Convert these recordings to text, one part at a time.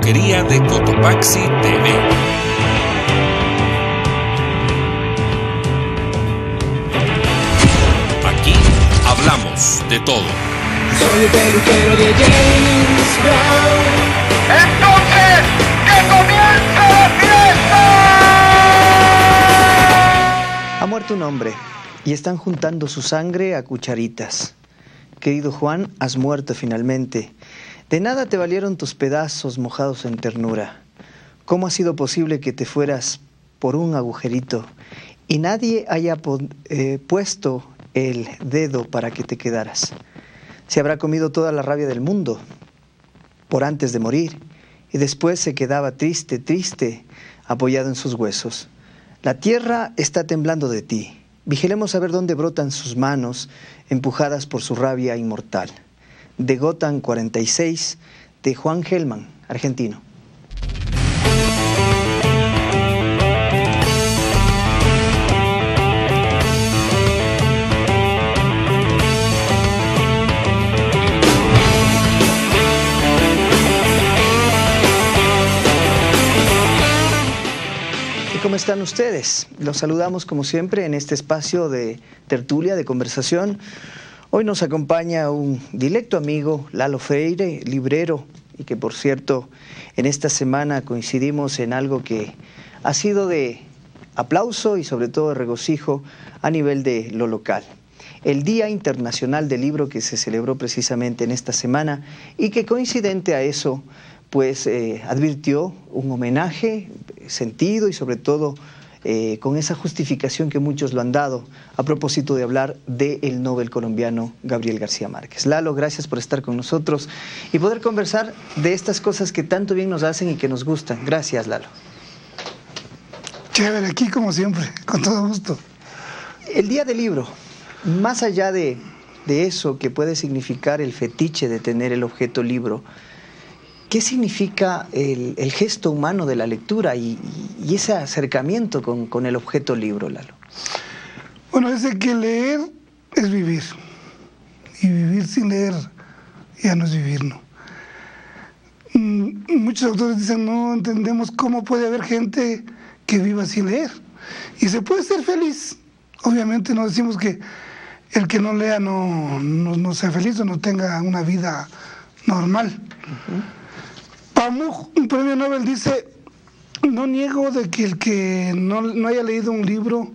brujería de Cotopaxi TV. Aquí hablamos de todo. Soy el peluquero de James Brown. ¡Entonces, que comience la fiesta! Ha muerto un hombre y están juntando su sangre a cucharitas. Querido Juan, has muerto finalmente. De nada te valieron tus pedazos mojados en ternura. ¿Cómo ha sido posible que te fueras por un agujerito y nadie haya puesto el dedo para que te quedaras? Se habrá comido toda la rabia del mundo por antes de morir y después se quedaba triste, triste, apoyado en sus huesos. La tierra está temblando de ti. Vigilemos a ver dónde brotan sus manos, empujadas por su rabia inmortal. De Gotham 46, de Juan Gelman, argentino. ¿Cómo están ustedes? Los saludamos como siempre en este espacio de tertulia, de conversación. Hoy nos acompaña un directo amigo, Lalo Freire, librero, y que por cierto en esta semana coincidimos en algo que ha sido de aplauso y sobre todo de regocijo a nivel de lo local. El Día Internacional del Libro que se celebró precisamente en esta semana y que coincidente a eso pues advirtió un homenaje sentido y sobre todo con esa justificación que muchos lo han dado a propósito de hablar del Nobel colombiano Gabriel García Márquez. Lalo, gracias por estar con nosotros y poder conversar de estas cosas que tanto bien nos hacen y que nos gustan. Gracias, Lalo. Chévere, aquí como siempre, con todo gusto. El Día del Libro, más allá de eso que puede significar el fetiche de tener el objeto libro, ¿qué significa el gesto humano de la lectura y ese acercamiento con el objeto libro, Lalo? Bueno, es que leer es vivir. Y vivir sin leer ya no es vivir, ¿no? Muchos autores dicen, no entendemos cómo puede haber gente que viva sin leer. Y se puede ser feliz. Obviamente no decimos que el que no lea no sea feliz o no tenga una vida normal. Pamuk, un premio Nobel, dice, no niego de que el que no haya leído un libro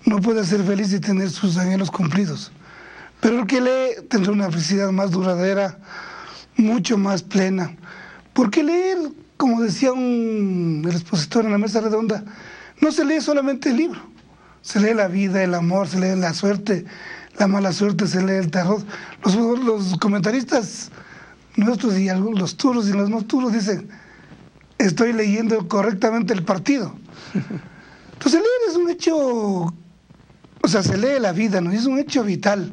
no puede ser feliz y tener sus anhelos cumplidos. Pero el que lee tendrá una felicidad más duradera, mucho más plena. Porque leer, como decía el expositor en la mesa redonda, no se lee solamente el libro. Se lee la vida, el amor, se lee la suerte, la mala suerte, se lee el tarot. Los comentaristas nuestros y los turros y los no turros dicen, estoy leyendo correctamente el partido. Entonces leer es un hecho, o sea, se lee la vida, ¿no? Es un hecho vital.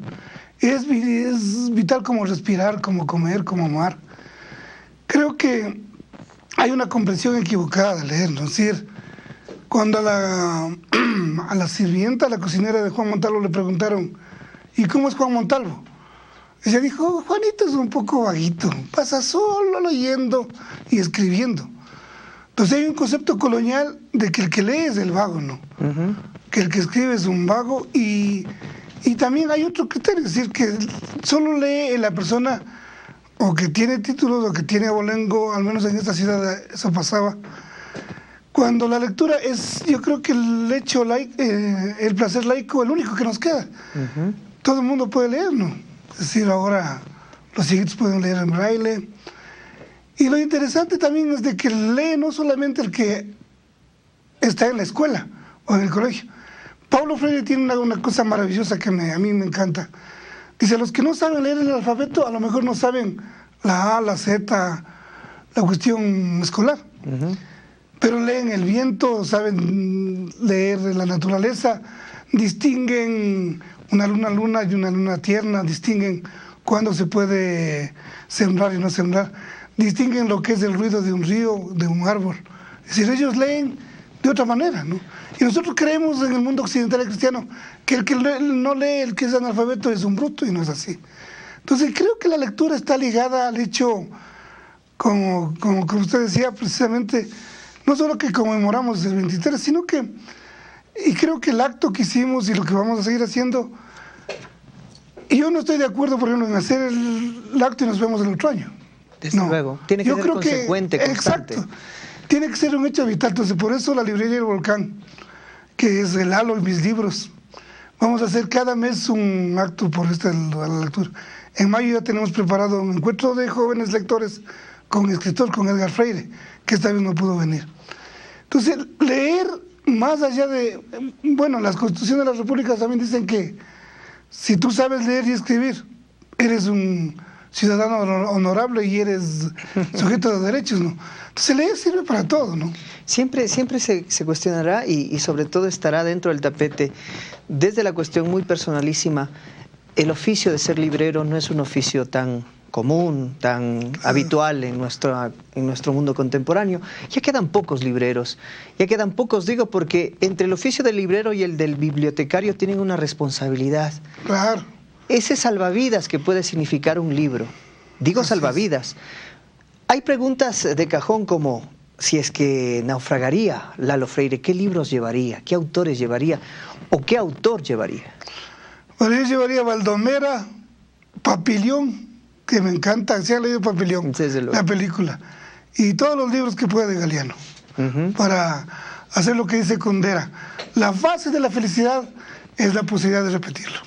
Es vital como respirar, como comer, como amar. Creo que hay una comprensión equivocada de leer, ¿no? Es decir, cuando a la sirvienta, a la cocinera de Juan Montalvo le preguntaron, ¿y cómo es Juan Montalvo? Ella dijo, Juanito es un poco vaguito, pasa solo leyendo y escribiendo. Entonces hay un concepto colonial de que el que lee es el vago, ¿no? Que el que escribe es un vago y también hay otro criterio, es decir, que solo lee la persona o que tiene títulos o que tiene abolengo, al menos en esta ciudad eso pasaba. Cuando la lectura es, yo creo que el hecho el placer laico, el único que nos queda. Todo el mundo puede leer, ¿no? Es decir, ahora los cieguitos pueden leer en braille. Y lo interesante también es de que lee no solamente el que está en la escuela o en el colegio. Paulo Freire tiene una cosa maravillosa que a mí me encanta. Dice, los que no saben leer el alfabeto a lo mejor no saben la A, la Z, la cuestión escolar. Pero leen el viento, saben leer la naturaleza, distinguen una luna y una luna tierna, distinguen cuándo se puede sembrar y no sembrar, distinguen lo que es el ruido de un río, de un árbol. Es decir, ellos leen de otra manera, ¿no? Y nosotros creemos en el mundo occidental y cristiano que el que no lee, el que es analfabeto es un bruto, y no es así. Entonces creo que la lectura está ligada al hecho como usted decía, precisamente, no solo que conmemoramos el 23, sino que, y creo que el acto que hicimos y lo que vamos a seguir haciendo, y yo no estoy de acuerdo, por ejemplo, en hacer el acto y nos vemos el otro año. Desde luego, tiene que ser consecuente, constante. Exacto, tiene que ser un hecho vital. Entonces, por eso la librería El Volcán, que es el halo de mis libros, vamos a hacer cada mes un acto por la lectura. En mayo ya tenemos preparado un encuentro de jóvenes lectores con escritor, con Edgar Freire, que esta vez no pudo venir. Entonces, leer más allá de... Bueno, las constituciones de las repúblicas también dicen que si tú sabes leer y escribir, eres un ciudadano honorable y eres sujeto de derechos, ¿no? Entonces, leer sirve para todo, ¿no? Siempre se cuestionará y sobre todo estará dentro del tapete, desde la cuestión muy personalísima, el oficio de ser librero no es un oficio tan común, tan habitual en nuestro mundo contemporáneo. Ya quedan pocos libreros, digo, porque entre el oficio del librero y el del bibliotecario tienen una responsabilidad. Claro. Ese salvavidas que puede significar un libro. Digo salvavidas. Hay preguntas de cajón como, si es que naufragaría Lalo Freire, ¿qué libros llevaría? ¿Qué autores llevaría? ¿O qué autor llevaría? Bueno, yo llevaría Baldomera, Papillón, que me encanta, se ha leído Papillón, la película, y todos los libros que pueda de Galeano, para hacer lo que dice Kundera. La base de la felicidad es la posibilidad de repetirlo.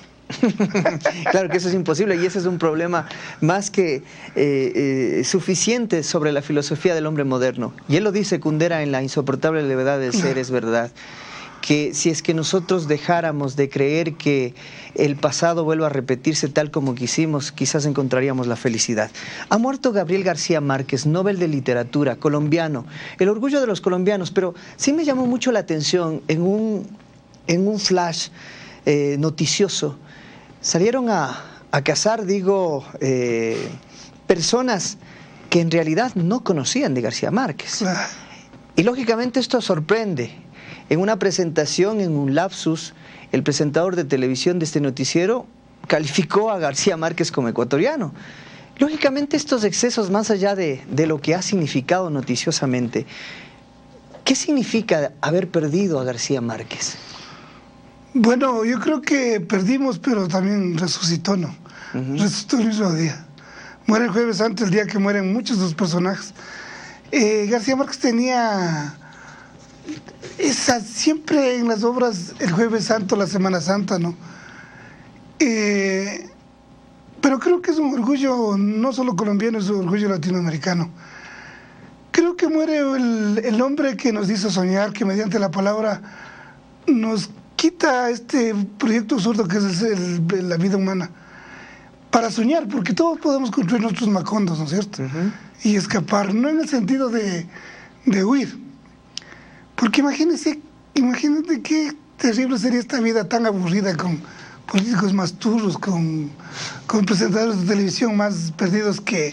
Claro que eso es imposible y ese es un problema más que suficiente sobre la filosofía del hombre moderno. Y él lo dice Kundera en La insoportable levedad del ser, es verdad, que si es que nosotros dejáramos de creer que el pasado vuelva a repetirse tal como quisimos, quizás encontraríamos la felicidad. Ha muerto Gabriel García Márquez, Nobel de Literatura, colombiano, el orgullo de los colombianos, pero sí me llamó mucho la atención en un flash noticioso. Salieron a cazar, personas que en realidad no conocían de García Márquez. Y lógicamente esto sorprende. En una presentación, en un lapsus, el presentador de televisión de este noticiero calificó a García Márquez como ecuatoriano. Lógicamente estos excesos, más allá de lo que ha significado noticiosamente, ¿qué significa haber perdido a García Márquez? Bueno, yo creo que perdimos, pero también resucitó, ¿no? Resucitó el mismo día. Muere el Jueves Santo, el día que mueren muchos de los personajes. García Márquez tenía siempre en las obras el Jueves Santo, la Semana Santa, ¿no? Pero creo que es un orgullo no solo colombiano, es un orgullo latinoamericano. Creo que muere el hombre que nos hizo soñar, que mediante la palabra nos quita este proyecto absurdo que es la vida humana, para soñar, porque todos podemos construir nuestros macondos, ¿no es cierto? Y escapar, no en el sentido de huir. Porque imagínate qué terrible sería esta vida tan aburrida, con políticos más turros, con presentadores de televisión más perdidos que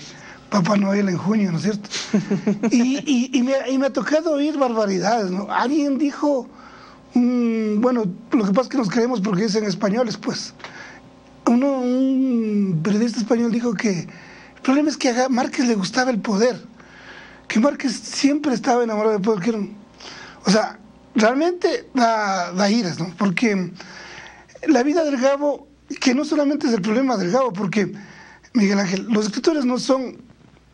Papá Noel en junio, ¿no es cierto? y me ha tocado oír barbaridades, ¿no? Alguien dijo, bueno, lo que pasa es que nos creemos porque dicen españoles, pues. Un periodista español dijo que el problema es que a Márquez le gustaba el poder, que Márquez siempre estaba enamorado del poder, o sea, realmente da iras, ¿no? Porque la vida del Gabo, que no solamente es el problema del Gabo, porque, Miguel Ángel, los escritores no son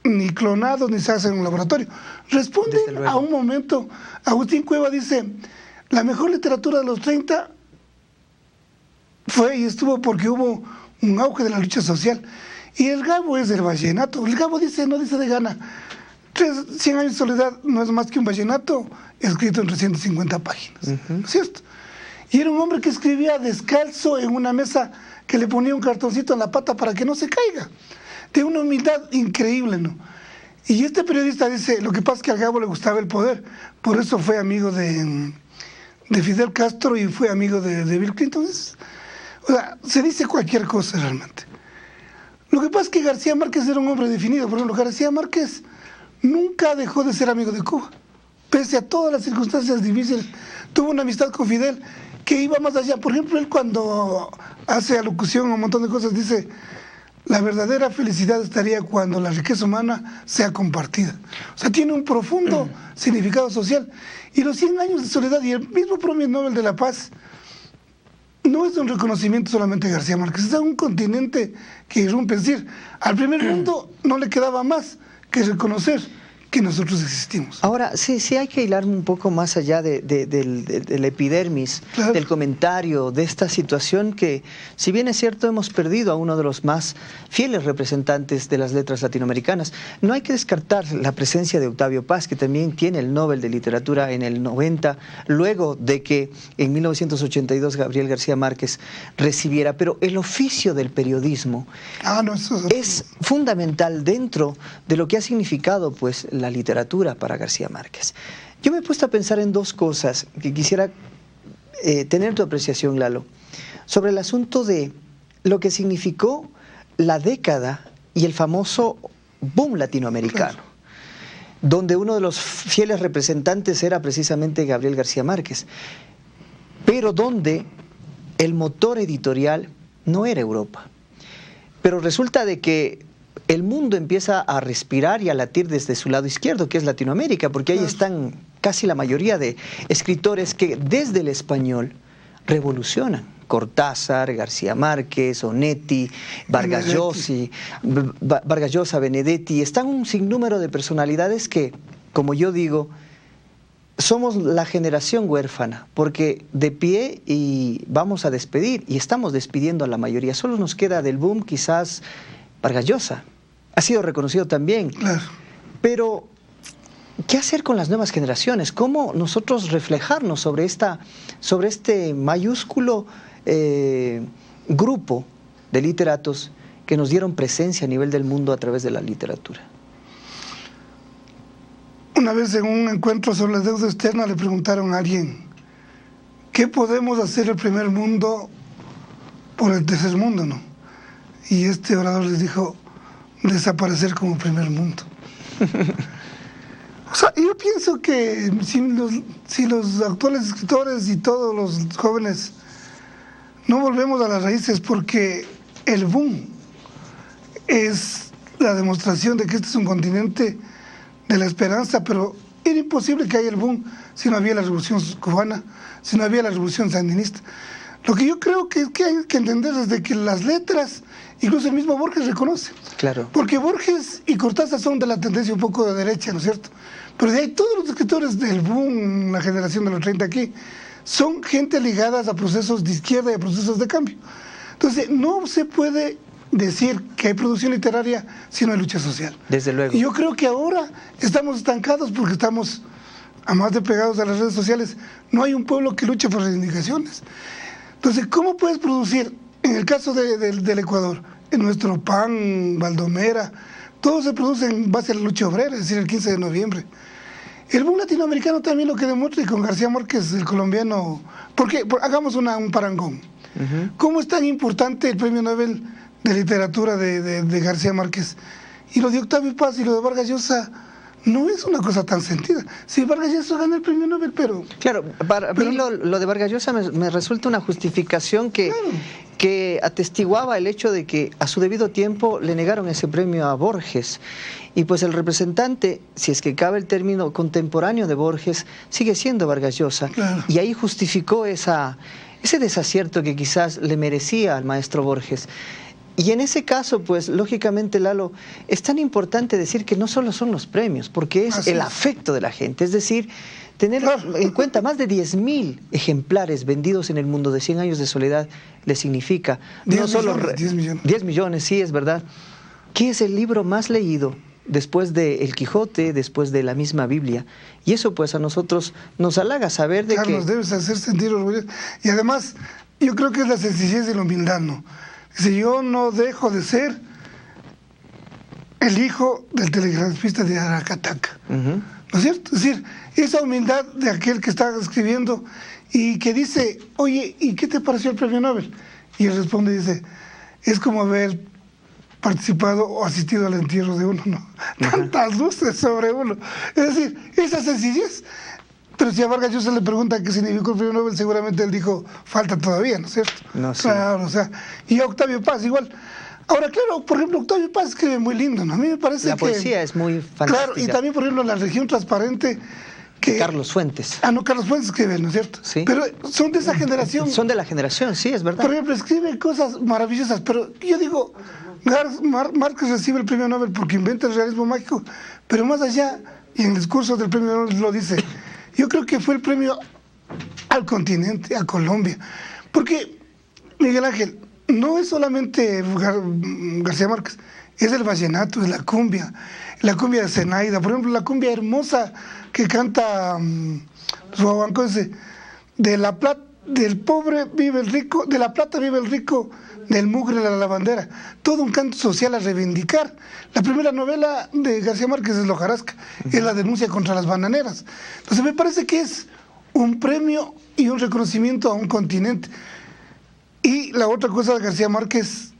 ni clonados ni se hacen en un laboratorio, responden a un momento. Agustín Cueva dice, la mejor literatura de los 30 fue y estuvo porque hubo un auge de la lucha social. Y el Gabo es el vallenato. El Gabo dice, no dice de gana, 100 años de soledad no es más que un vallenato escrito en 350 páginas, ¿no es cierto? Y era un hombre que escribía descalzo en una mesa, que le ponía un cartoncito en la pata para que no se caiga, de una humildad increíble, ¿no? Y este periodista dice, lo que pasa es que al Gabo le gustaba el poder, por eso fue amigo de Fidel Castro y fue amigo de Bill Clinton. Entonces, o sea, se dice cualquier cosa realmente. Lo que pasa es que García Márquez era un hombre definido. Por ejemplo, García Márquez nunca dejó de ser amigo de Cuba, pese a todas las circunstancias difíciles. Tuvo una amistad con Fidel que iba más allá. Por ejemplo, él cuando hace alocución a un montón de cosas dice, la verdadera felicidad estaría cuando la riqueza humana sea compartida. O sea, tiene un profundo significado social. Y los 100 años de soledad y el mismo Premio Nobel de la Paz no es un reconocimiento solamente de García Márquez, es un continente que irrumpe. Es decir, al primer mundo no le quedaba más que reconocer que nosotros existimos. Ahora, sí hay que hilar un poco más allá del epidermis, claro, del comentario, de esta situación que, si bien es cierto, hemos perdido a uno de los más fieles representantes de las letras latinoamericanas. No hay que descartar la presencia de Octavio Paz, que también tiene el Nobel de Literatura en el 90, luego de que en 1982 Gabriel García Márquez recibiera. Pero el oficio del periodismo es fundamental dentro de lo que ha significado, pues, la literatura para García Márquez. Yo me he puesto a pensar en dos cosas que quisiera tener tu apreciación, Lalo, sobre el asunto de lo que significó la década y el famoso boom latinoamericano, donde uno de los fieles representantes era precisamente Gabriel García Márquez, pero donde el motor editorial no era Europa. Pero resulta de que el mundo empieza a respirar y a latir desde su lado izquierdo, que es Latinoamérica, porque ahí están casi la mayoría de escritores que desde el español revolucionan. Cortázar, García Márquez, Onetti, Vargas Llosa, Benedetti. Están un sinnúmero de personalidades que, como yo digo, somos la generación huérfana, porque de pie y vamos a despedir, y estamos despidiendo a la mayoría. Solo nos queda del boom quizás Vargas Llosa. Ha sido reconocido también. Claro. Pero, ¿qué hacer con las nuevas generaciones? ¿Cómo nosotros reflejarnos sobre este mayúsculo grupo de literatos que nos dieron presencia a nivel del mundo a través de la literatura? Una vez en un encuentro sobre la deuda externa le preguntaron a alguien: ¿qué podemos hacer el primer mundo por el tercer mundo, no? Y este orador les dijo: desaparecer como primer mundo. O sea, yo pienso que si los actuales escritores y todos los jóvenes no volvemos a las raíces, porque el boom es la demostración de que este es un continente de la esperanza, pero era imposible que haya el boom si no había la revolución cubana, si no había la revolución sandinista. Lo que yo creo que hay que entender es de que las letras, incluso el mismo Borges reconoce. Claro. Porque Borges y Cortázar son de la tendencia un poco de derecha, ¿no es cierto? Pero de ahí todos los escritores del boom, la generación de los 30 aquí, son gente ligadas a procesos de izquierda y a procesos de cambio. Entonces, no se puede decir que hay producción literaria si no hay lucha social. Desde luego. Y yo creo que ahora estamos estancados porque estamos, a más de pegados a las redes sociales, no hay un pueblo que luche por reivindicaciones. Entonces, ¿cómo puedes producir? En el caso del Ecuador, en nuestro PAN, Baldomera, todo se produce en base a la lucha obrera, es decir, el 15 de noviembre. El boom latinoamericano también lo que demuestra, y con García Márquez, el colombiano, hagamos un parangón. ¿Cómo es tan importante el Premio Nobel de Literatura de García Márquez? Y lo de Octavio Paz y lo de Vargas Llosa no es una cosa tan sentida. Si Vargas Llosa gana el Premio Nobel, pero... Claro, para mí lo de Vargas Llosa me resulta una justificación que atestiguaba el hecho de que a su debido tiempo le negaron ese premio a Borges. Y pues el representante, si es que cabe el término contemporáneo de Borges, sigue siendo Vargas Llosa. Claro. Y ahí justificó ese desacierto que quizás le merecía al maestro Borges. Y en ese caso, pues, lógicamente, Lalo, es tan importante decir que no solo son los premios, porque es el afecto de la gente. Es decir, tener en cuenta más de 10.000 ejemplares vendidos en el mundo de 100 años de soledad le significa... 10 millones. 10 millones, sí, es verdad. ¿Qué es el libro más leído después de El Quijote, después de la misma Biblia? Y eso, pues, a nosotros nos halaga saber de que... Nos debes hacer sentir orgullosos. Y además, yo creo que es la sencillez y la humildad, ¿no? Si yo no dejo de ser el hijo del telegrafista de Aracataca, ¿no es cierto? Es decir, esa humildad de aquel que está escribiendo y que dice: oye, ¿y qué te pareció el Premio Nobel? Y él responde y dice: es como haber participado o asistido al entierro de uno, ¿no? Tantas luces sobre uno. Es decir, esa sencillez. Pero si a Vargas Llosa le pregunta qué significó el Premio Nobel, seguramente él dijo: falta todavía, ¿no es cierto? No sé. Claro, o sea, y a Octavio Paz igual. Ahora, claro, por ejemplo, Octavio Paz escribe muy lindo, ¿no? A mí me parece La que... poesía es muy fantástica. Claro, y también, por ejemplo, La región transparente, que... Carlos Fuentes. Ah, no, Carlos Fuentes escribe, ¿no es cierto? Sí. Pero son de esa generación. Son de la generación, sí, es verdad. Por ejemplo, escribe cosas maravillosas, pero yo digo, Márquez recibe el premio Nobel porque inventa el realismo mágico, pero más allá, y en el discurso del premio Nobel lo dice, yo creo que fue el premio al continente, a Colombia, porque Miguel Ángel no es solamente García Márquez, es el vallenato, es la cumbia de Zenaida, por ejemplo, la cumbia hermosa que canta Ruabanco, dice, del pobre vive el rico, de la plata vive el rico, del mugre la lavandera, todo un canto social a reivindicar. La primera novela de García Márquez es La hojarasca, es la denuncia contra las bananeras. Entonces me parece que es un premio y un reconocimiento a un continente. Y la otra cosa de García Márquez,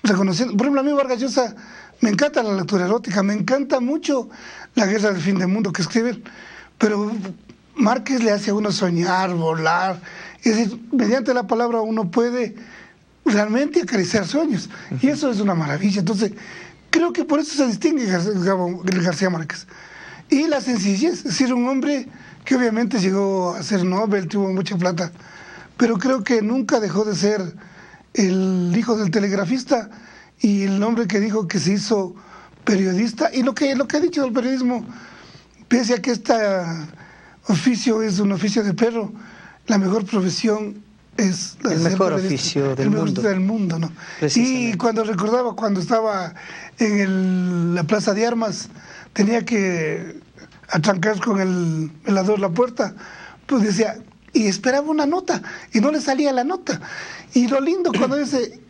reconociendo, por ejemplo, a mí Vargas Llosa me encanta la lectura erótica, me encanta mucho La guerra del fin del mundo que escriben, pero Márquez le hace a uno soñar, volar, es decir, mediante la palabra uno puede realmente acariciar sueños, y eso es una maravilla. Entonces, creo que por eso se distingue García Márquez. Y la sencillez, es decir, un hombre que obviamente llegó a ser Nobel, tuvo mucha plata, pero creo que nunca dejó de ser el hijo del telegrafista y el hombre que dijo que se hizo periodista. Y lo que ha dicho del periodismo, pese a que este oficio es un oficio de perro, la mejor profesión es la el mejor oficio del mundo, ¿no? Y cuando recordaba cuando estaba en la Plaza de Armas, tenía que atrancar con el velador la puerta, pues decía, y esperaba una nota, y no le salía la nota. Y lo lindo cuando dice,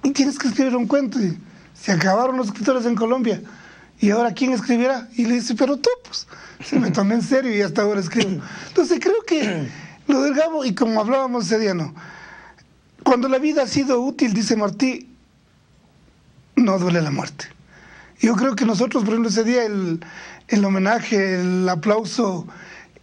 y tienes que escribir un cuento, y se acabaron los escritores en Colombia, y ahora ¿quién escribirá? Y le dice, pero tú, pues, se me tomé en serio y hasta ahora escribo. Entonces creo que lo del Gabo, y como hablábamos ese día, ¿no? Cuando la vida ha sido útil, dice Martí, no duele la muerte. Yo creo que nosotros, por ejemplo, ese día, el homenaje, el aplauso,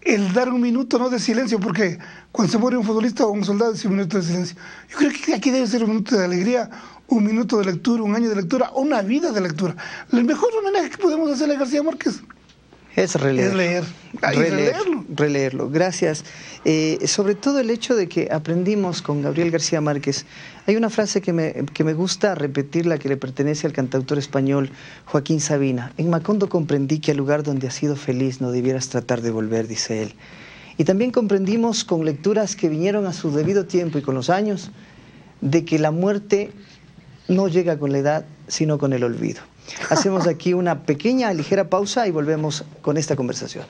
el dar un minuto, ¿no?, de silencio, porque cuando se muere un futbolista o un soldado es un minuto de silencio. Yo creo que aquí debe ser un minuto de alegría, un minuto de lectura, un año de lectura, una vida de lectura. El mejor homenaje que podemos hacerle a García Márquez es releer. Releerlo. Gracias. Sobre todo el hecho de que aprendimos con Gabriel García Márquez. Hay una frase que me gusta repetirla, que le pertenece al cantautor español Joaquín Sabina. En Macondo comprendí que al lugar donde has sido feliz no debieras tratar de volver, dice él. Y también comprendimos con lecturas que vinieron a su debido tiempo y con los años, de que la muerte no llega con la edad, sino con el olvido. Hacemos aquí una pequeña, ligera pausa y volvemos con esta conversación.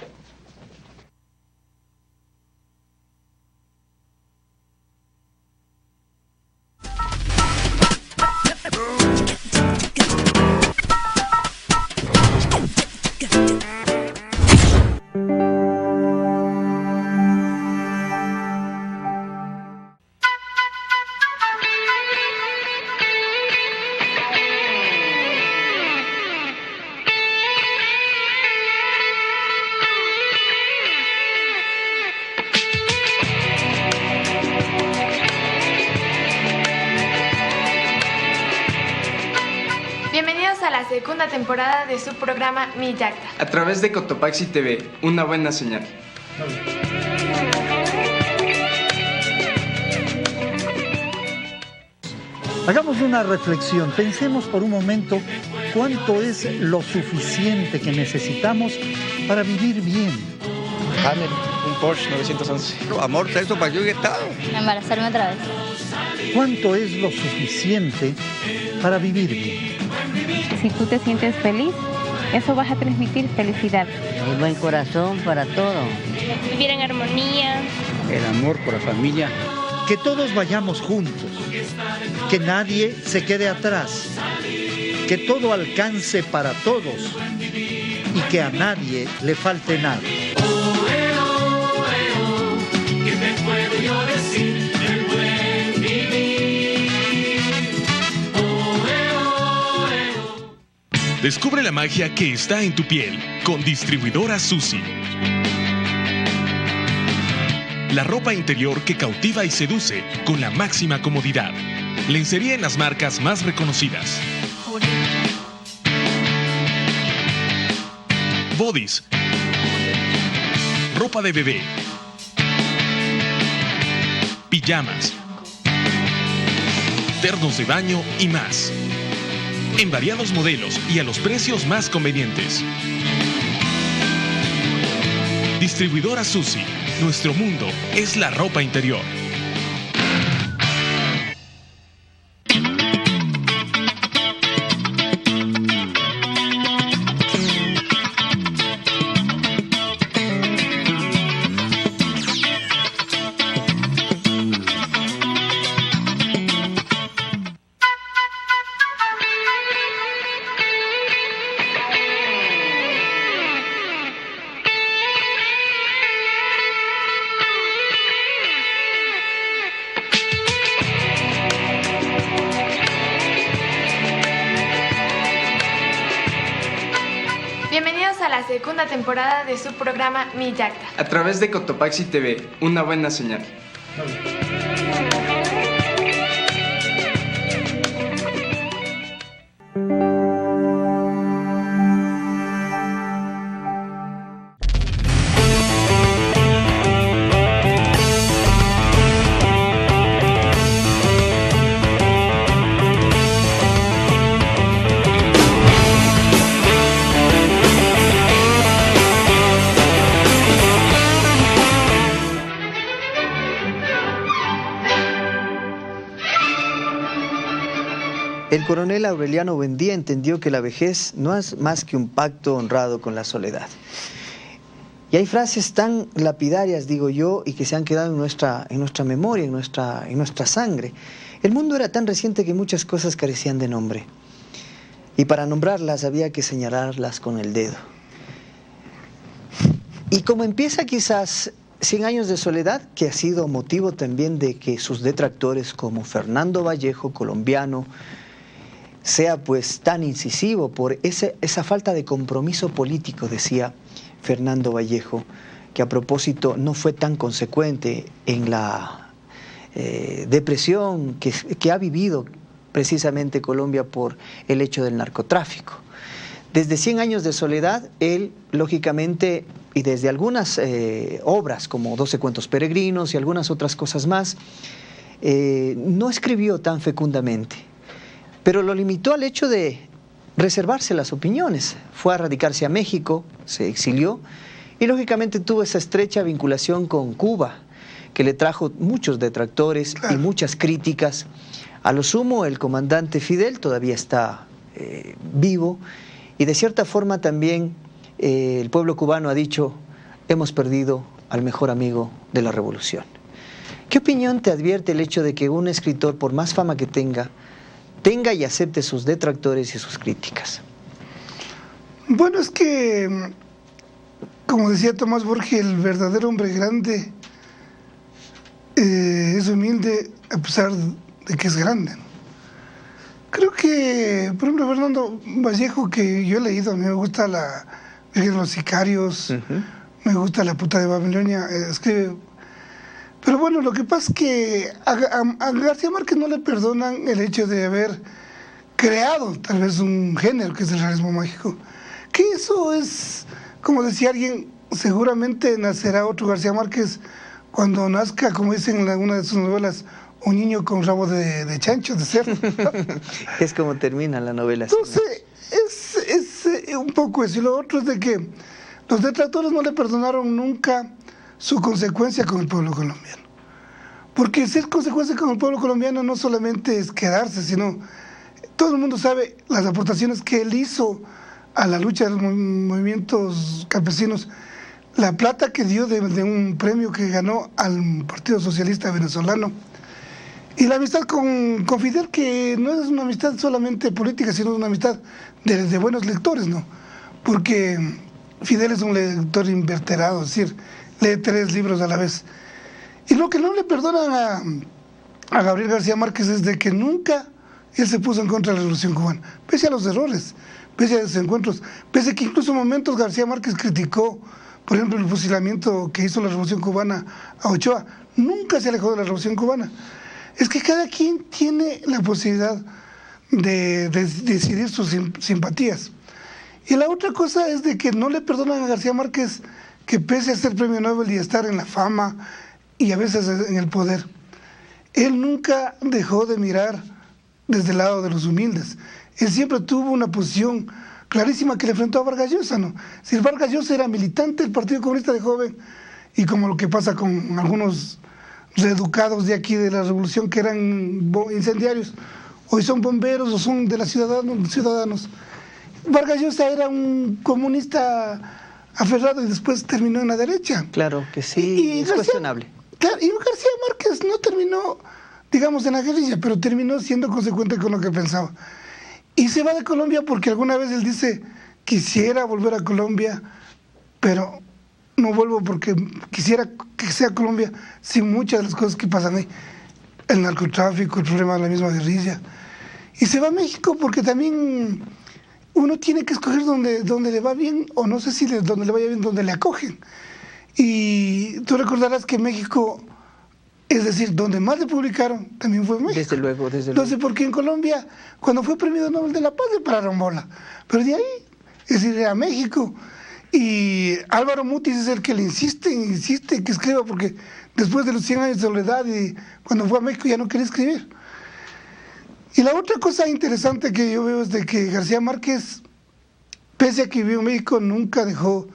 Bienvenidos a la segunda temporada de su programa Mi Yacta. A través de Cotopaxi TV, una buena señal. Hagamos una reflexión, pensemos por un momento cuánto es lo suficiente que necesitamos para vivir bien. Hammer, un Porsche 911. Amor, sexo, pasión y estado. Embarazarme otra vez. ¿Cuánto es lo suficiente para vivir bien? Si tú te sientes feliz, eso vas a transmitir felicidad. Un buen corazón para todo. Vivir en armonía. El amor por la familia. Que todos vayamos juntos. Que nadie se quede atrás. Que todo alcance para todos. Y que a nadie le falte nada. ¿Qué te puedo yo decir del buen vivir? Descubre la magia que está en tu piel con Distribuidora Susi. La ropa interior que cautiva y seduce con la máxima comodidad. Lencería en las marcas más reconocidas. Bodys. Ropa de bebé. Pijamas. Ternos de baño y más. En variados modelos y a los precios más convenientes. Distribuidora Susi. Nuestro mundo es la ropa interior. Segunda temporada de su programa Mi Yacta. A través de Cotopaxi TV, una buena señal. El coronel Aureliano Buendía entendió que la vejez no es más que un pacto honrado con la soledad. Y hay frases tan lapidarias, digo yo, y que se han quedado en nuestra memoria, en nuestra sangre. El mundo era tan reciente que muchas cosas carecían de nombre. Y para nombrarlas había que señalarlas con el dedo. Y como empieza quizás 100 años de soledad, que ha sido motivo también de que sus detractores como Fernando Vallejo, colombiano, sea pues tan incisivo por esa falta de compromiso político, decía Fernando Vallejo, que a propósito no fue tan consecuente en la depresión que ha vivido precisamente Colombia por el hecho del narcotráfico. Desde 100 años de soledad, él, lógicamente, y desde algunas obras como 12 cuentos peregrinos y algunas otras cosas más, no escribió tan fecundamente. Pero lo limitó al hecho de reservarse las opiniones. Fue a radicarse a México, se exilió y lógicamente tuvo esa estrecha vinculación con Cuba, que le trajo muchos detractores y muchas críticas. A lo sumo, el comandante Fidel todavía está vivo y de cierta forma también el pueblo cubano ha dicho: hemos perdido al mejor amigo de la revolución. ¿Qué opinión te advierte el hecho de que un escritor, por más fama que tenga y acepte sus detractores y sus críticas? Bueno, es que, como decía Tomás Borges, el verdadero hombre grande es humilde a pesar de que es grande. Creo que, por ejemplo, Fernando Vallejo, que yo he leído, a mí me gusta la Virgen de los Sicarios, me gusta La puta de Babilonia, escribe. Pero bueno, lo que pasa es que a García Márquez no le perdonan el hecho de haber creado tal vez un género que es el realismo mágico. Que eso es, como decía alguien, seguramente nacerá otro García Márquez cuando nazca, como dicen en alguna de sus novelas, un niño con rabo de chancho, de cerdo. Es como termina la novela. Entonces, es un poco eso. Y lo otro es de que los detractores no le perdonaron nunca su consecuencia con el pueblo colombiano. Porque ser consecuencia con el pueblo colombiano no solamente es quedarse, sino todo el mundo sabe las aportaciones que él hizo a la lucha de los movimientos campesinos, la plata que dio de un premio que ganó al Partido Socialista Venezolano, y la amistad con Fidel, que no es una amistad solamente política, sino una amistad de buenos lectores, ¿no? Porque Fidel es un lector inverterado, es decir, lee 3 libros a la vez. Y lo que no le perdonan a Gabriel García Márquez es de que nunca él se puso en contra de la Revolución Cubana, pese a los errores, pese a los encuentros, pese a que incluso en momentos García Márquez criticó, por ejemplo, el fusilamiento que hizo la Revolución Cubana a Ochoa. Nunca se alejó de la Revolución Cubana. es que cada quien tiene la posibilidad de decidir sus simpatías. Y la otra cosa es de que no le perdonan a García Márquez que pese a ser premio Nobel y estar en la fama y a veces en el poder, él nunca dejó de mirar desde el lado de los humildes. Él siempre tuvo una posición clarísima que le enfrentó a Vargas Llosa, ¿no? Si Vargas Llosa era militante del Partido Comunista de joven, y como lo que pasa con algunos reeducados de aquí de la revolución que eran incendiarios, hoy son bomberos o son de los ciudadanos. Vargas Llosa era un comunista aferrado y después terminó en la derecha. Claro que sí, es cuestionable. Claro, y García Márquez no terminó, digamos, en la guerrilla, pero terminó siendo consecuente con lo que pensaba. Y se va de Colombia porque alguna vez él dice, quisiera volver a Colombia, pero no vuelvo porque quisiera que sea Colombia sin muchas de las cosas que pasan ahí. El narcotráfico, el problema de la misma guerrilla. Y se va a México porque también uno tiene que escoger donde le va bien, o no sé si donde le vaya bien, donde le acogen. Y tú recordarás que México, es decir, donde más le publicaron, también fue México. Desde luego, desde luego. Entonces, porque en Colombia, cuando fue premio Nobel de la Paz, le pararon bola. Pero de ahí, es decir, era México. Y Álvaro Mutis es el que le insiste que escriba, porque después de los 100 años de soledad y cuando fue a México ya no quería escribir. Y la otra cosa interesante que yo veo es de que García Márquez, pese a que vivió en México, nunca dejó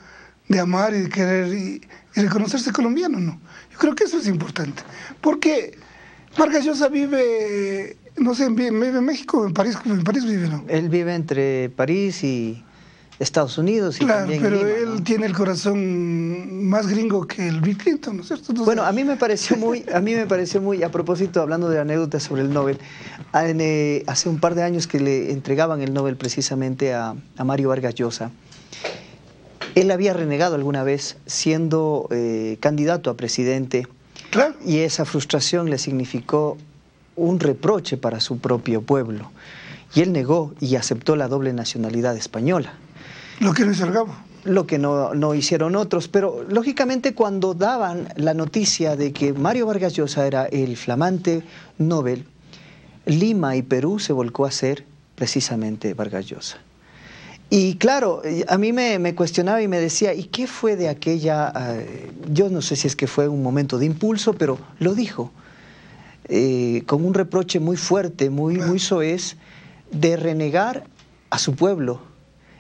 de amar y de querer y reconocerse colombiano, ¿no? Yo creo que eso es importante, porque Vargas Llosa vive, no sé, vive en México, en París vive, ¿no? Él vive entre París y Estados Unidos y claro, también pero Lima, él, ¿no?, tiene el corazón más gringo que el Bill Clinton, ¿no es cierto? Entonces, bueno, a mí me pareció muy, a propósito, hablando de anécdotas sobre el Nobel, hace un par de años que le entregaban el Nobel precisamente a Mario Vargas Llosa. Él había renegado alguna vez siendo candidato a presidente, claro, y esa frustración le significó un reproche para su propio pueblo. Y él negó y aceptó la doble nacionalidad española. Lo que no hizo el Gabo. Lo que no hicieron otros, pero lógicamente cuando daban la noticia de que Mario Vargas Llosa era el flamante Nobel, Lima y Perú se volcó a ser precisamente Vargas Llosa. Y claro, a mí me cuestionaba y me decía, ¿y qué fue de aquella? Yo no sé si es que fue un momento de impulso, pero lo dijo, con un reproche muy fuerte, muy soez, de renegar a su pueblo,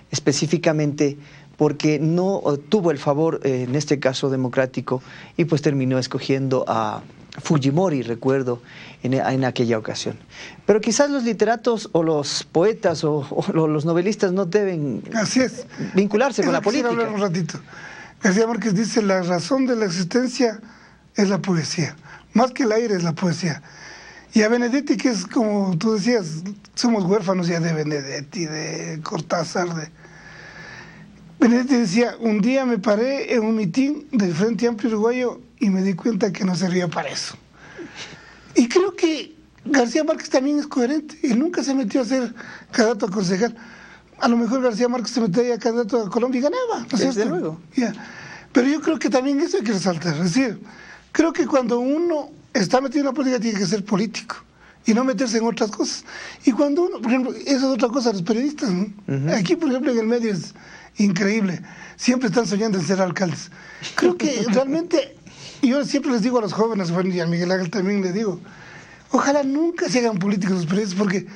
específicamente porque no tuvo el favor, en este caso democrático, y pues terminó escogiendo a Fujimori, recuerdo, en aquella ocasión. Pero quizás los literatos o los poetas o los novelistas no deben vincularse con la política. Hablar un ratito. García Márquez dice, la razón de la existencia es la poesía, más que el aire es la poesía. Y a Benedetti, que es como tú decías, somos huérfanos ya de Benedetti, de Cortázar. Benedetti decía, un día me paré en un mitin del Frente Amplio Uruguayo y me di cuenta que no servía para eso. Y creo que García Márquez también es coherente. Él nunca se metió a ser candidato a concejal. A lo mejor García Márquez se metía a candidato a Colombia y ganaba, ¿no es cierto? Desde luego. Yeah. Pero yo creo que también eso hay que resaltar. Es decir, creo que cuando uno está metido en la política tiene que ser político y no meterse en otras cosas. Y cuando uno, por ejemplo, eso es otra cosa, los periodistas, ¿no? Aquí, por ejemplo, en el medio es increíble. Siempre están soñando en ser alcaldes. Creo que realmente, yo siempre les digo a los jóvenes, bueno, y a Miguel Ángel también le digo, ojalá nunca se hagan políticos los periodistas, porque,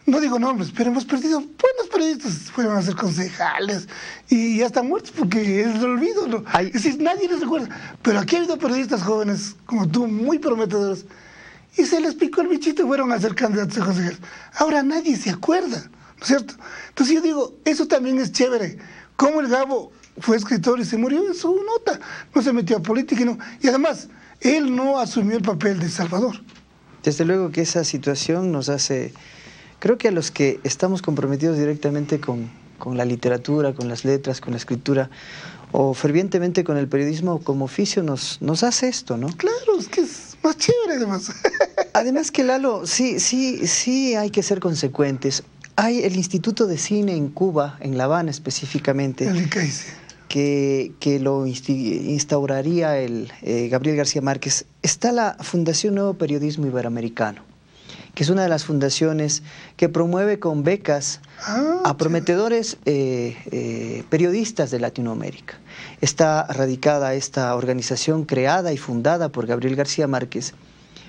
no digo nombres, pero hemos perdido buenos periodistas, fueron a ser concejales y ya están muertos porque es el olvido, ¿no? Es decir, nadie les recuerda. Pero aquí ha habido periodistas jóvenes como tú, muy prometedores, y se les picó el bichito y fueron a ser candidatos a concejales. Ahora nadie se acuerda, ¿no es cierto? Entonces yo digo, eso también es chévere. Como el Gabo fue escritor y se murió en su nota, no se metió a política y además, él no asumió el papel de Salvador. Desde luego que esa situación nos hace, creo que a los que estamos comprometidos directamente con la literatura, con las letras, con la escritura, o fervientemente con el periodismo como oficio, nos hace esto, ¿no? Claro, es que es más chévere además. Además que, Lalo, sí hay que ser consecuentes. Hay el Instituto de Cine en Cuba, en La Habana específicamente, que lo instauraría Gabriel García Márquez, está la Fundación Nuevo Periodismo Iberoamericano, que es una de las fundaciones que promueve con becas a prometedores periodistas de Latinoamérica. Está radicada esta organización creada y fundada por Gabriel García Márquez,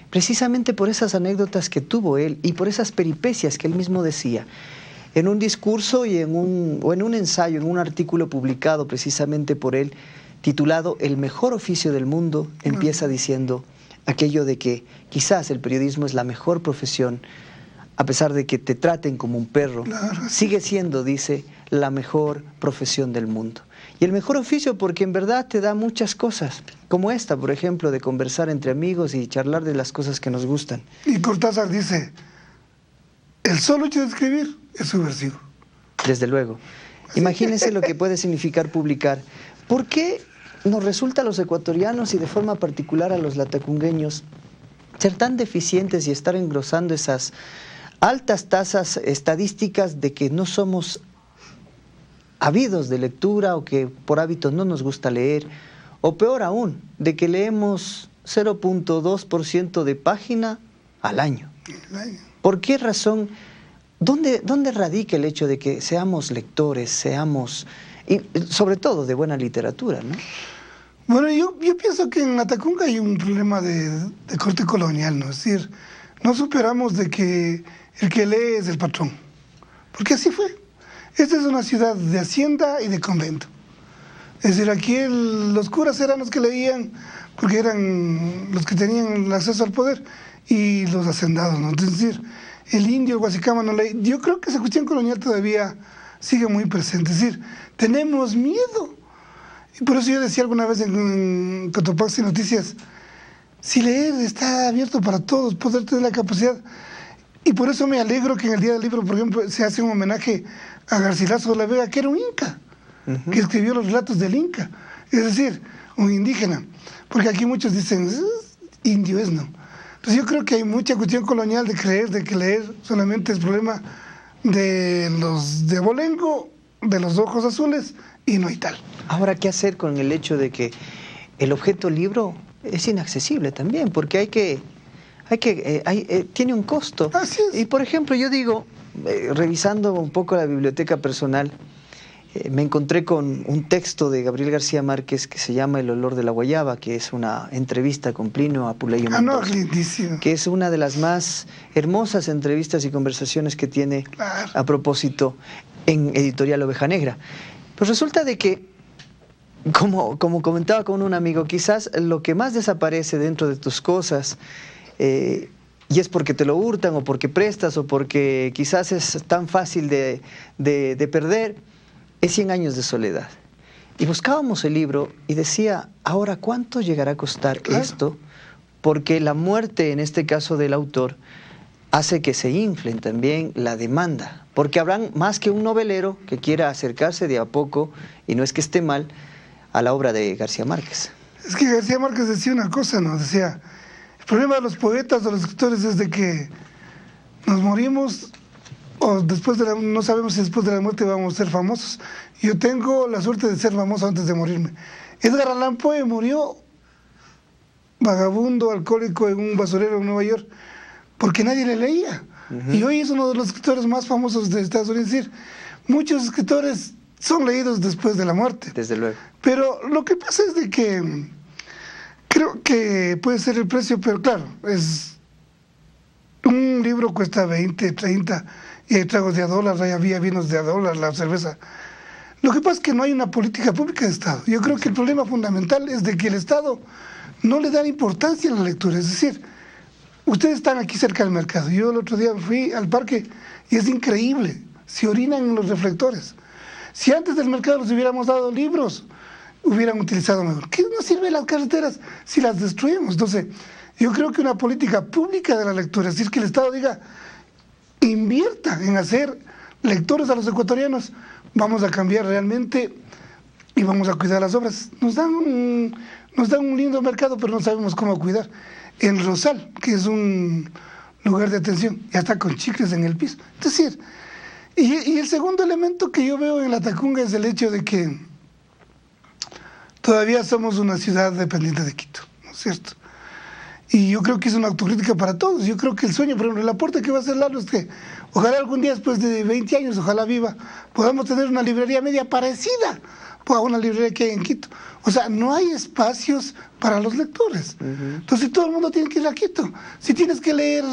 precisamente por esas anécdotas que tuvo él y por esas peripecias que él mismo decía. En un discurso y en un ensayo, en un artículo publicado precisamente por él, titulado El mejor oficio del mundo, empieza diciendo aquello de que quizás el periodismo es la mejor profesión, a pesar de que te traten como un perro, sigue siendo, dice, la mejor profesión del mundo. Y el mejor oficio porque en verdad te da muchas cosas, como esta, por ejemplo, de conversar entre amigos y charlar de las cosas que nos gustan. Y Cortázar dice, el solo hecho de escribir es subversivo. Desde luego. Imagínense lo que puede significar publicar. ¿Por qué nos resulta a los ecuatorianos y de forma particular a los latacungueños ser tan deficientes y estar engrosando esas altas tasas estadísticas de que no somos ávidos de lectura o que por hábito no nos gusta leer, o peor aún, de que leemos 0.2% de página al año? ¿Por qué razón? ¿Dónde radica el hecho de que seamos lectores, seamos, y sobre todo de buena literatura, ¿no? Bueno, yo pienso que en Latacunga hay un problema de corte colonial, ¿no? Es decir, no superamos de que el que lee es el patrón, porque así fue. Esta es una ciudad de hacienda y de convento. Es decir, aquí los curas eran los que leían, porque eran los que tenían el acceso al poder, y los hacendados, ¿no? Es decir, el indio, el guasicama no leía. Yo creo que esa cuestión colonial todavía sigue muy presente. Es decir, tenemos miedo. Y por eso yo decía alguna vez en Cotopaxi Noticias, si leer está abierto para todos, poder tener la capacidad. Y por eso me alegro que en el Día del Libro, por ejemplo, se hace un homenaje a Garcilaso de la Vega, que era un inca, que escribió los relatos del Inca, es decir, un indígena. Porque aquí muchos dicen, indio es, ¿no? Entonces yo creo que hay mucha cuestión colonial de creer de que leer solamente es problema de los de abolengo, de los ojos azules, y no hay tal. Ahora, ¿qué hacer con el hecho de que el objeto libro es inaccesible también? Porque tiene un costo. Así es. Y por ejemplo, yo digo, revisando un poco la biblioteca personal, me encontré con un texto de Gabriel García Márquez que se llama El olor de la guayaba, que es una entrevista con Plinio Apuleyo Mendoza, que es una de las más hermosas entrevistas y conversaciones que tiene a propósito en Editorial Oveja Negra. Pues resulta de que, como comentaba con un amigo, quizás lo que más desaparece dentro de tus cosas, y es porque te lo hurtan o porque prestas o porque quizás es tan fácil de perder, es 100 años de soledad. Y buscábamos el libro y decía, ahora, ¿cuánto llegará a costar esto? Porque la muerte, en este caso del autor, hace que se inflen también la demanda. Porque habrán más que un novelero que quiera acercarse de a poco, y no es que esté mal, a la obra de García Márquez. Es que García Márquez decía una cosa, ¿no? Decía, el problema de los poetas o los escritores es de que nos morimos o no sabemos si después de la muerte vamos a ser famosos. Yo tengo la suerte de ser famoso antes de morirme. Edgar Allan Poe murió vagabundo, alcohólico en un basurero en Nueva York porque nadie le leía. Y hoy es uno de los escritores más famosos de Estados Unidos. Es decir, muchos escritores son leídos después de la muerte. Desde luego. Pero lo que pasa es de que creo que puede ser el precio, pero claro, un libro cuesta 20, 30, y hay tragos de $1, hay había vinos de $1, la cerveza. Lo que pasa es que no hay una política pública de Estado. Yo creo que el problema fundamental es de que el Estado no le da importancia a la lectura. Es decir, ustedes están aquí cerca del mercado. Yo el otro día fui al parque y es increíble. Se orinan en los reflectores. Si antes del mercado les hubiéramos dado libros, hubieran utilizado mejor. ¿Qué nos sirven las carreteras si las destruimos? Entonces, yo creo que una política pública de la lectura, es decir, que el Estado diga, invierta en hacer lectores a los ecuatorianos, vamos a cambiar realmente y vamos a cuidar las obras. Nos dan un lindo mercado, pero no sabemos cómo cuidar. En Rosal, que es un lugar de atención, ya está con chicles en el piso. Es decir, y el segundo elemento que yo veo en Latacunga es el hecho de que todavía somos una ciudad dependiente de Quito, ¿no es cierto? Y yo creo que es una autocrítica para todos. Yo creo que el sueño, por ejemplo, el aporte que va a hacer Lalo es que ojalá algún día, después de 20 años, ojalá viva, podamos tener una librería media parecida a una librería que hay en Quito. O sea, no hay espacios para los lectores. Entonces todo el mundo tiene que ir a Quito. Si tienes que leer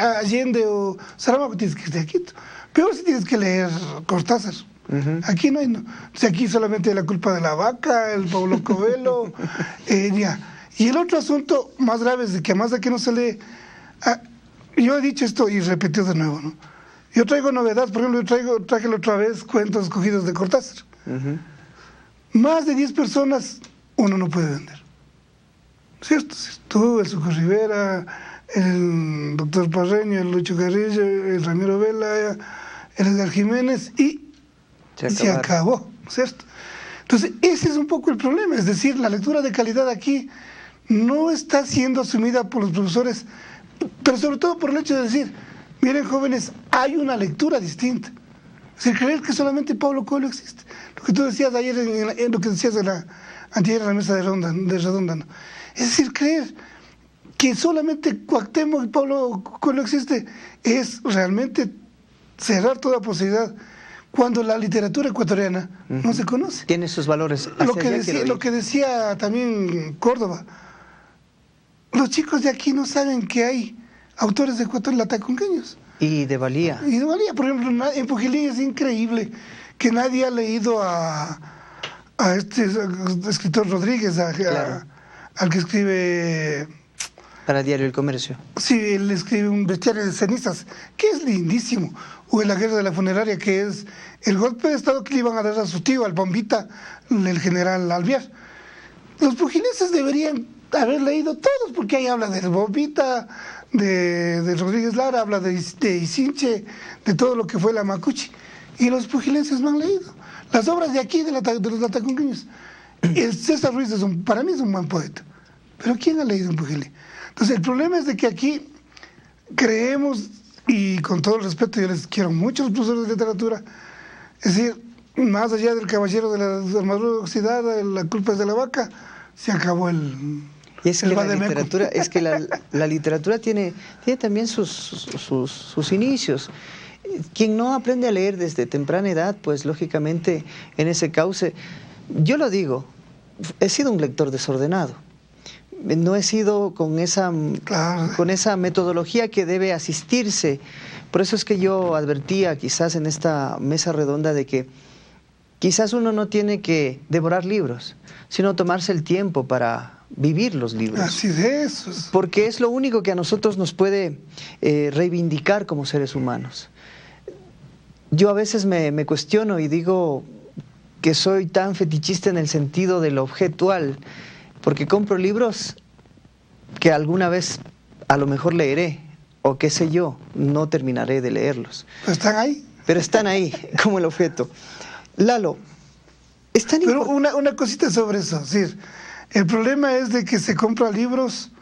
Allende o Saramago, tienes que ir a Quito. Peor si tienes que leer Cortázar. Aquí no hay, no. O sea, aquí solamente hay La culpa de la vaca, el Paulo Coelho, ya. Y el otro asunto más grave es de que además de que no se lee, yo he dicho esto y repetido de nuevo, ¿no? Yo traigo novedades, por ejemplo, traje la otra vez cuentos escogidos de Cortázar. Más de 10 personas uno no puede vender. ¿Cierto? Tú, el Suco Rivera, el doctor Parreño, el Lucho Carrillo, el Ramiro Vela, el Edgar Jiménez y se acabó, ¿cierto? Entonces, ese es un poco el problema, es decir, la lectura de calidad aquí no está siendo asumida por los profesores, pero sobre todo por el hecho de decir, miren jóvenes, hay una lectura distinta. Es decir, creer que solamente Paulo Coelho existe. Lo que tú decías ayer, en lo que decías antier en la mesa de Redonda, ¿no? Es decir, creer que solamente Cuauhtémoc y Paulo Coelho existe es realmente cerrar toda posibilidad cuando la literatura ecuatoriana no se conoce. Tiene sus valores. Lo que decía también Córdoba, los chicos de aquí no saben que hay autores de Ecuador latacunqueños. Y de valía. Por ejemplo, en Pujilín es increíble que nadie ha leído a este escritor Rodríguez, al que escribe... Para Diario El Comercio. Sí, él escribe un bestiario de cenizas, que es lindísimo. O en La guerra de la funeraria, que es el golpe de estado que le iban a dar a su tío, al Bombita, el general Alvear. Los pugilenses deberían haber leído todos, porque ahí habla del Bombita, de Rodríguez Lara, habla de Isinche, de todo lo que fue la Macuchi. Y los pugilenses no han leído. Las obras de aquí, de los latacunqueños. César Ruiz para mí es un buen poeta. Pero ¿quién ha leído en Pujilí? Entonces el problema es de que aquí creemos, y con todo el respeto, yo les quiero mucho a los profesores de literatura, es decir, más allá del caballero de la armadura oxidada, la culpa es de la vaca, se acabó el... Y es que la literatura tiene también sus inicios. Quien no aprende a leer desde temprana edad, pues lógicamente en ese cauce, yo lo digo, he sido un lector desordenado. No he sido con esa metodología que debe asistirse. Por eso es que yo advertía quizás en esta mesa redonda de que quizás uno no tiene que devorar libros, sino tomarse el tiempo para vivir los libros. Así es. Porque es lo único que a nosotros nos puede reivindicar como seres humanos. Yo a veces me cuestiono y digo que soy tan fetichista en el sentido de lo objetual, porque compro libros que alguna vez a lo mejor leeré, o qué sé yo, no terminaré de leerlos. ¿Pero están ahí? Pero están ahí, como el objeto. Lalo, Pero una cosita sobre eso, es decir, el problema es de que se compra libros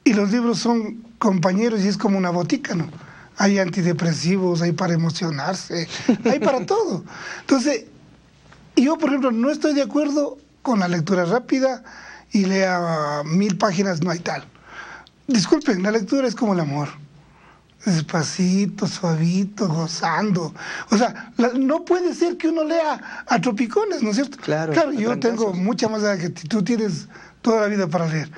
y los libros son compañeros y es como una botica, ¿no? Hay antidepresivos, hay para emocionarse, hay para todo. Entonces, yo, por ejemplo, no estoy de acuerdo con la lectura rápida y lea 1000 páginas, no hay tal. Disculpen, la lectura es como el amor. Despacito, suavito, gozando. O sea, no puede ser que uno lea a tropicones, ¿no es cierto? Claro, yo tengo mucha más edad que tú tienes toda la vida para leer.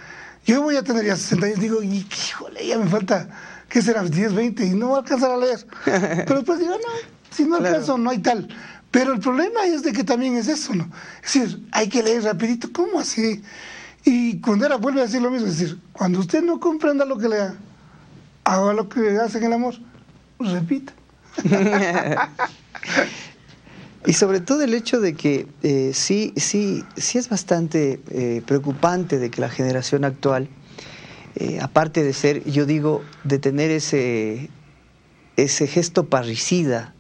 Yo voy a tener ya 60 años, digo, híjole, ya me falta, ¿qué será? 10, 20, y no voy a alcanzar a leer. Pero después digo, no, si no alcanzo, no hay tal. Pero el problema es de que también es eso, ¿no? Es decir, hay que leer rapidito, ¿cómo así? Y Kundera vuelve a decir lo mismo, es decir, cuando usted no comprenda lo que lea, haga lo que hace en el amor, repita. Y sobre todo el hecho de que sí es bastante preocupante de que la generación actual, aparte de ser, yo digo, de tener ese gesto parricida,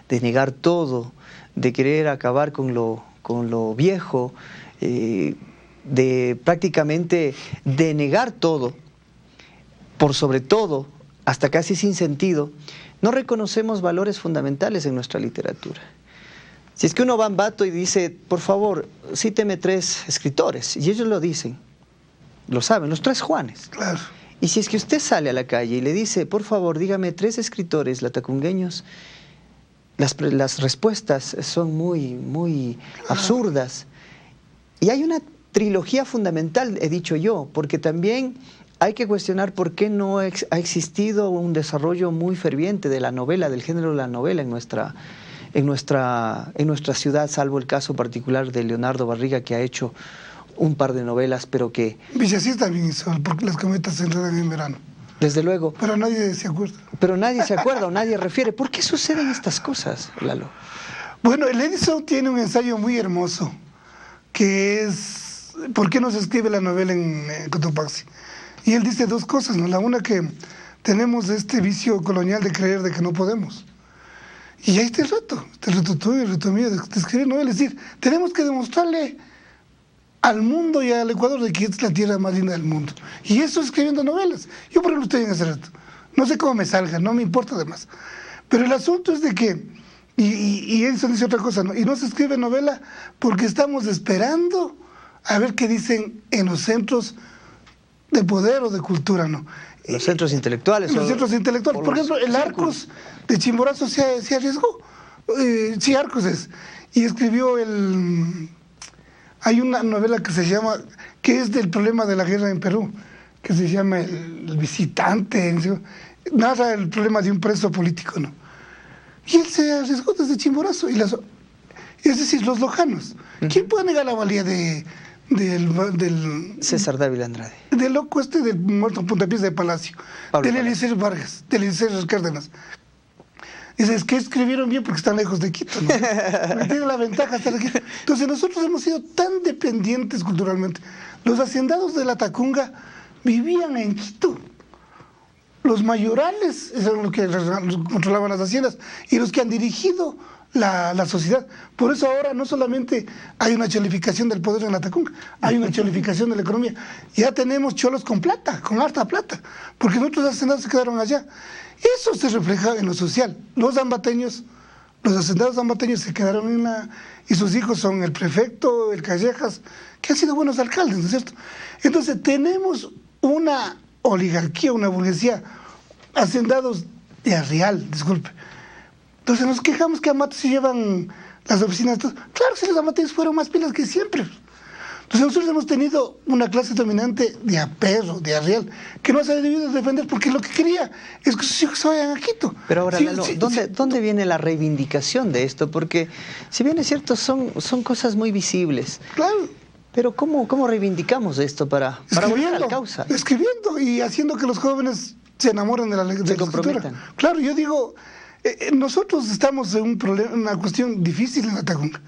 de negar todo, de querer acabar con lo viejo, de prácticamente de negar todo, por sobre todo, hasta casi sin sentido, no reconocemos valores fundamentales en nuestra literatura. Si es que uno va a Ambato y dice, por favor, cíteme 3 escritores, y ellos lo dicen, lo saben, los 3 Juanes. Claro. Y si es que usted sale a la calle y le dice, por favor, dígame 3 escritores latacungueños, las respuestas son muy absurdas. Y hay una trilogía fundamental, he dicho yo, porque también hay que cuestionar por qué no ha existido un desarrollo muy ferviente de la novela, del género de la novela en nuestra ciudad, salvo el caso particular de Leonardo Barriga, que ha hecho un par de novelas, pero que... Villasís también hizo, porque las cometas se enredan en verano. Desde luego. Pero nadie se acuerda. Pero nadie se acuerda o nadie refiere. ¿Por qué suceden estas cosas, Lalo? Bueno, el Edison tiene un ensayo muy hermoso, que es ¿por qué no se escribe la novela en Cotopaxi? Y él dice 2 cosas, ¿no? La una, que tenemos este vicio colonial de creer de que no podemos. Y ahí está el reto tuyo, el reto mío de escribir novelas. Es decir, tenemos que demostrarle al mundo y al Ecuador de que es la tierra más linda del mundo. Y eso escribiendo novelas. Yo, por ejemplo, estoy en ese reto. No sé cómo me salga, no me importa además. Pero el asunto es de que, y Edison dice otra cosa, ¿no? Y no se escribe novela porque estamos esperando a ver qué dicen en los centros de poder o de cultura, ¿no? Los centros intelectuales. Los centros intelectuales. Por ejemplo, el Arcos de Chimborazo se arriesgó. Sí, Arcos es. Y escribió hay una novela que se llama, que es del problema de la guerra en Perú, que se llama El visitante, narra el problema de un preso político, ¿no? Y él se arriesgó desde Chimborazo, es decir, los lojanos. ¿Quién puede negar la valía del César Dávila Andrade? Del loco del muerto en Puntapiés de Palacio, del Eliezer Vargas, del Eliezer Cárdenas. Dices que escribieron bien porque están lejos de Quito, ¿no? Porque tienen la ventaja de estar aquí. Entonces nosotros hemos sido tan dependientes culturalmente. Los hacendados de la Tacunga vivían en Quito. Los mayorales eran los que controlaban las haciendas y los que han dirigido la sociedad. Por eso ahora no solamente hay una cholificación del poder en la Tacunga, hay una cholificación de la economía. Ya tenemos cholos con plata, con harta plata, porque nuestros hacendados se quedaron allá. Eso se refleja en lo social. Los hacendados ambateños se quedaron y sus hijos son el prefecto, el Callejas, que han sido buenos alcaldes, ¿no es cierto? Entonces tenemos una oligarquía, una burguesía, hacendados de Arrial, disculpe. Entonces nos quejamos que Ambato se llevan las oficinas. Claro, si los amateños fueron más pilas que siempre. Entonces nosotros hemos tenido una clase dominante de aperro, de Arrial, que no se ha debido defender porque lo que quería es que sus hijos se vayan a Quito. Pero ahora, Lalo, ¿dónde viene la reivindicación de esto? Porque si bien es cierto, son cosas muy visibles. Claro. Pero ¿cómo reivindicamos esto para volver a la causa? Escribiendo y haciendo que los jóvenes se enamoren de la escritura. Claro, yo digo, nosotros estamos en una cuestión difícil en la Tacunga,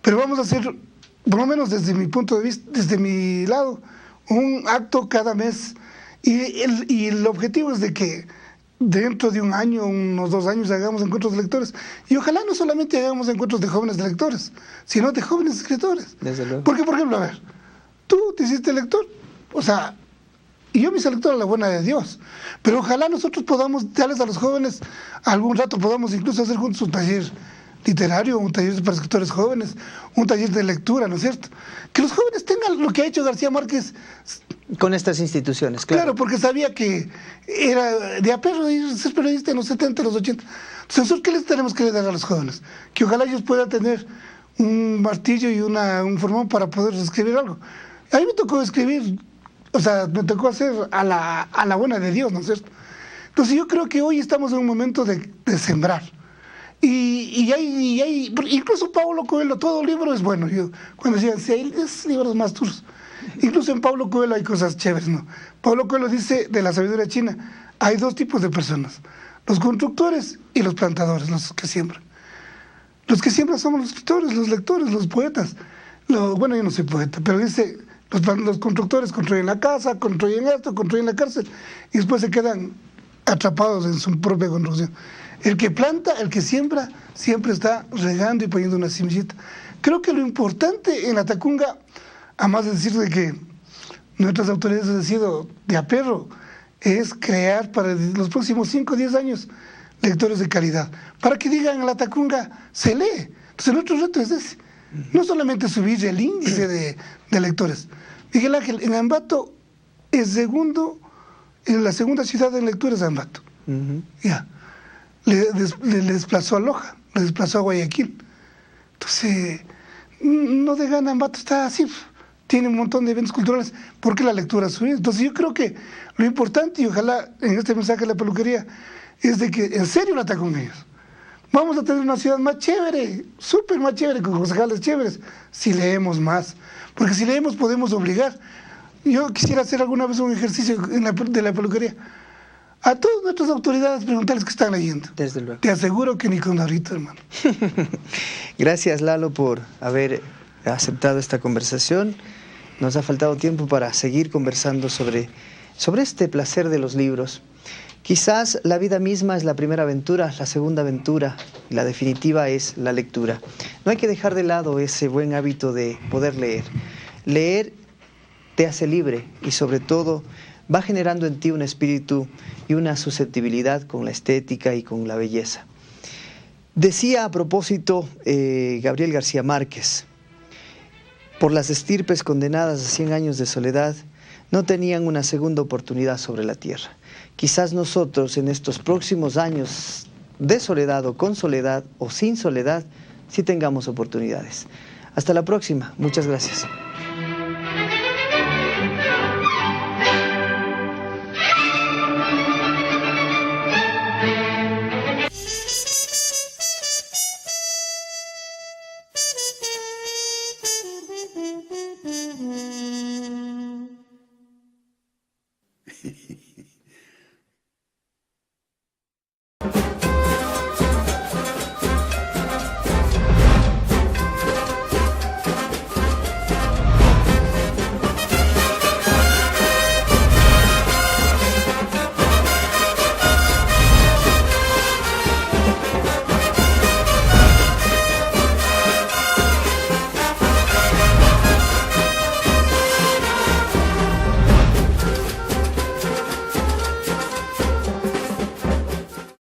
pero vamos a hacer, por lo menos desde mi punto de vista, desde mi lado, un acto cada mes. Y el objetivo es de que dentro de un año, unos 2 años, hagamos encuentros de lectores. Y ojalá no solamente hagamos encuentros de jóvenes lectores, sino de jóvenes escritores. Desde luego. Porque, por ejemplo, a ver, tú te hiciste lector, o sea, y yo me hice lector a la buena de Dios. Pero ojalá nosotros podamos darles a los jóvenes, algún rato podamos incluso hacer juntos un taller literario, un taller para escritores jóvenes, un taller de lectura, ¿no es cierto? Que los jóvenes tengan lo que ha hecho García Márquez con estas instituciones, claro. Claro, porque sabía que era de aperro ser periodista en los 70, los 80. Entonces, ¿nosotros qué les tenemos que dar a los jóvenes? Que ojalá ellos puedan tener un martillo y un formón para poder escribir algo. A mí me tocó escribir, o sea, me tocó hacer a la buena de Dios, ¿no es cierto? Entonces yo creo que hoy estamos en un momento de sembrar. Y hay, incluso Paulo Coelho, todo libro es bueno. Yo, cuando decían, si hay libros más duros, incluso en Paulo Coelho hay cosas chéveres, ¿no? Paulo Coelho dice de la sabiduría china, hay 2 tipos de personas, los constructores y los plantadores, los que siembran. Los que siembran somos los escritores, los lectores, los poetas. Bueno, yo no soy poeta, pero dice, los constructores construyen la casa, construyen esto, construyen la cárcel, y después se quedan atrapados en su propia construcción. El que planta, el que siembra, siempre está regando y poniendo una semillita. Creo que lo importante en la Tacunga, además de decir de que nuestras autoridades han sido de aperro, es crear para los próximos 5 o 10 años lectores de calidad. Para que digan, en la Tacunga se lee. Entonces nuestro reto es ese. No solamente subir el índice de lectores. Miguel Ángel, en Ambato es segundo, en la segunda ciudad en lecturas de Ambato. Ya. Le desplazó a Loja, le desplazó a Guayaquil. Entonces, no de gana, Ambato está así, tiene un montón de eventos culturales, porque la lectura sube. Entonces yo creo que lo importante, y ojalá en este mensaje de la peluquería, es de que en serio la está con ellos. Vamos a tener una ciudad más chévere, súper más chévere, con concejales chéveres, si leemos más. Porque si leemos podemos obligar. Yo quisiera hacer alguna vez un ejercicio de la peluquería. A todas nuestras autoridades preguntarles qué están leyendo. Desde luego. Te aseguro que ni con ahorita, hermano. Gracias, Lalo, por haber aceptado esta conversación. Nos ha faltado tiempo para seguir conversando sobre este placer de los libros. Quizás la vida misma es la primera aventura, la segunda aventura, y la definitiva es la lectura. No hay que dejar de lado ese buen hábito de poder leer. Leer te hace libre y sobre todo va generando en ti un espíritu y una susceptibilidad con la estética y con la belleza. Decía a propósito Gabriel García Márquez, por las estirpes condenadas a 100 años de soledad, no tenían una segunda oportunidad sobre la tierra. Quizás nosotros en estos próximos años de soledad o con soledad o sin soledad, sí tengamos oportunidades. Hasta la próxima. Muchas gracias.